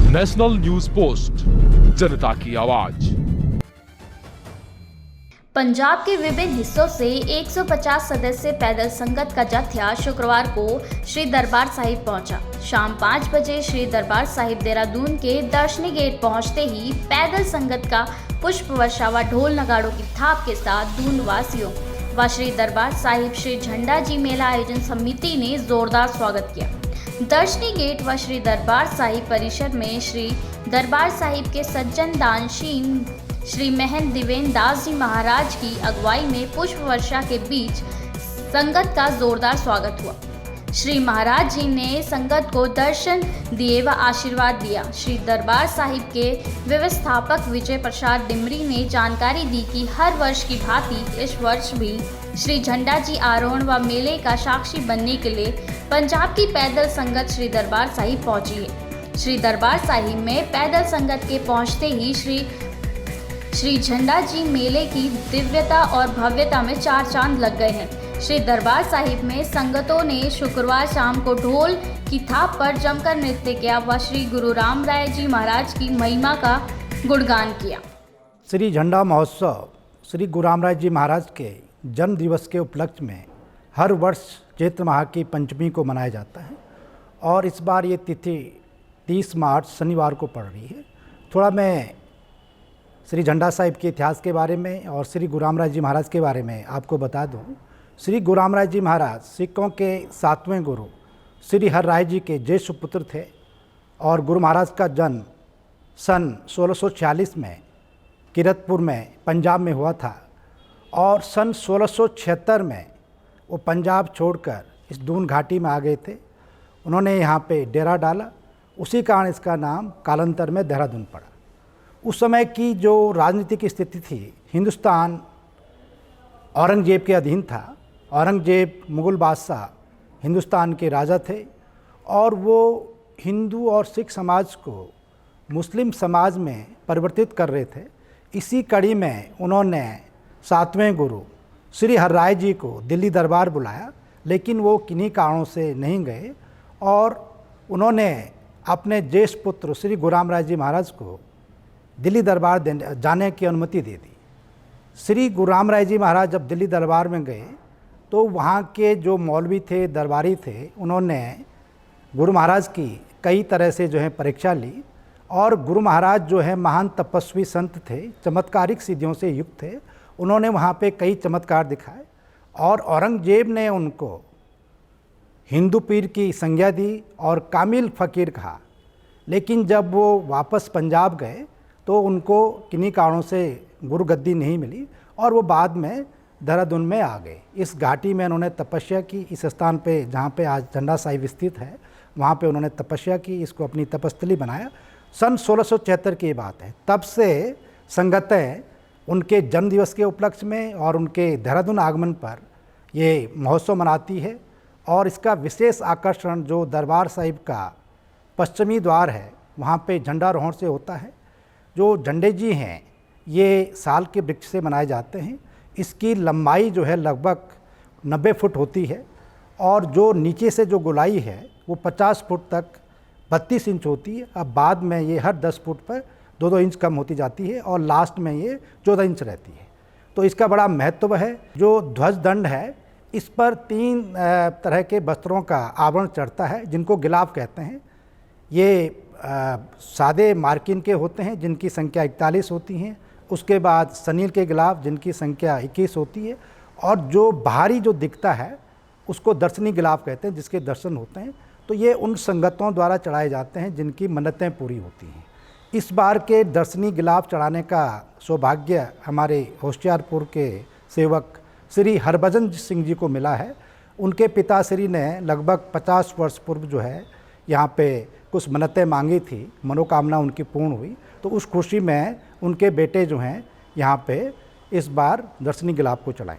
National news post, जनता की आवाज। पंजाब के विभिन्न हिस्सों से 150 सदस्य पैदल संगत का जत्था शुक्रवार को श्री दरबार साहिब पहुंचा। शाम 5 बजे श्री दरबार साहिब देहरादून के दर्शनी गेट पहुंचते ही पैदल संगत का पुष्प वर्षा व ढोल नगाड़ों की थाप के साथ दून वासियों व श्री दरबार साहिब श्री झंडा जी मेला आयोजन समिति ने जोरदार स्वागत किया। दर्शनी गेट व श्री दरबार साहिब परिसर में श्री दरबार साहिब के सज्जन दानशीन श्री महंत दिवेन दास जी महाराज की अगुवाई में पुष्प वर्षा के बीच संगत का जोरदार स्वागत हुआ। श्री महाराज जी ने संगत को दर्शन दिए व आशीर्वाद दिया। श्री दरबार साहिब के व्यवस्थापक विजय प्रसाद डिमरी ने जानकारी दी कि हर वर्ष की भांति इस वर्ष भी श्री झंडा जी आरोहण व मेले का साक्षी बनने के लिए पंजाब की पैदल संगत श्री दरबार साहिब पहुंची है। श्री दरबार साहिब में पैदल संगत के पहुंचते ही श्री झंडा जी मेले की दिव्यता और भव्यता में चार चांद लग गए हैं। श्री दरबार साहिब में संगतों ने शुक्रवार शाम को ढोल की थाप पर जमकर नृत्य किया व श्री गुरु राम राय जी महाराज की महिमा का गुणगान किया। श्री झंडा महोत्सव श्री गुरु राम राय जी महाराज के जन्म दिवस के उपलक्ष्य में हर वर्ष चैत्र माह की पंचमी को मनाया जाता है और इस बार ये तिथि 30 मार्च शनिवार को पड़ रही है। थोड़ा मैं श्री झंडा साहिब के इतिहास के बारे में और श्री गुरु राम राय जी महाराज के बारे में आपको बता दूं। श्री गुरु राम राय जी महाराज सिखों के 7वें गुरु श्री हर राय जी के ज्येष्ठ पुत्र थे और गुरु महाराज का जन्म सन 1646 में किरतपुर में पंजाब में हुआ था और सन 1676 में वो पंजाब छोड़कर इस दून घाटी में आ गए थे। उन्होंने यहाँ पे डेरा डाला, उसी कारण इसका नाम कालांतर में देहरादून पड़ा। उस समय की जो राजनीतिक स्थिति थी, हिंदुस्तान औरंगजेब के अधीन था। औरंगजेब मुग़ल बादशाह हिंदुस्तान के राजा थे और वो हिंदू और सिख समाज को मुस्लिम समाज में परिवर्तित कर रहे थे। इसी कड़ी में उन्होंने 7वें गुरु श्री हर राय जी को दिल्ली दरबार बुलाया, लेकिन वो किन्हीं कारणों से नहीं गए और उन्होंने अपने ज्येष्ठ पुत्र श्री गुरु राम राय जी महाराज को दिल्ली दरबार जाने की अनुमति दे दी। श्री गुरु राम राय जी महाराज जब दिल्ली दरबार में गए तो वहाँ के जो मौलवी थे, दरबारी थे, उन्होंने गुरु महाराज की कई तरह से जो है परीक्षा ली और गुरु महाराज जो है महान तपस्वी संत थे, चमत्कारिक सिद्धियों से युक्त थे। उन्होंने वहाँ पे कई चमत्कार दिखाए और औरंगजेब ने उनको हिंदू पीर की संज्ञा दी और कामिल फ़कीर कहा। लेकिन जब वो वापस पंजाब गए तो उनको किन्हीं कारणों से गुरु गद्दी नहीं मिली और वो बाद में देहरादून में आ गए। इस घाटी में उन्होंने तपस्या की। इस स्थान पे जहाँ पे आज झंडा साहिब स्थित है, वहाँ पे उन्होंने तपस्या की, इसको अपनी तपस्थली बनाया। सन 1676 की बात है। तब से संगतें उनके जन्म दिवस के उपलक्ष्य में और उनके देहरादून आगमन पर ये महोत्सव मनाती है और इसका विशेष आकर्षण जो दरबार साहिब का पश्चिमी द्वार है, वहाँ पे झंडारोहण से होता है। जो झंडे जी हैं ये साल के वृक्ष से बनाए जाते हैं। इसकी लंबाई जो है लगभग 90 फुट होती है और जो नीचे से जो गोलाई है वो 50 फुट तक 32 इंच होती है। अब बाद में ये हर 10 फुट पर 2-2 इंच कम होती जाती है और लास्ट में ये 14 इंच रहती है। तो इसका बड़ा महत्व है। जो ध्वज दंड है, इस पर 3 तरह के वस्त्रों का आवरण चढ़ता है जिनको गिलाफ कहते हैं। ये सादे मार्किन के होते हैं जिनकी संख्या 41 होती हैं। उसके बाद सनील के गिलाफ जिनकी संख्या 21 होती है और जो बाहरी जो दिखता है उसको दर्शनी गिलाफ कहते हैं, जिसके दर्शन होते हैं। तो ये उन संगतों द्वारा चढ़ाए जाते हैं जिनकी मन्नतें पूरी होती हैं। इस बार के दर्शनी गिलाफ चढ़ाने का सौभाग्य हमारे होशियारपुर के सेवक श्री हरभजन सिंह जी को मिला है। उनके पिताश्री ने लगभग 50 वर्ष पूर्व जो है यहाँ पे कुछ मन्नतें मांगी थी, मनोकामना उनकी पूर्ण हुई। तो उस खुशी में उनके बेटे जो हैं यहाँ पे इस बार दर्शनी गिलाफ को चढ़ाएं।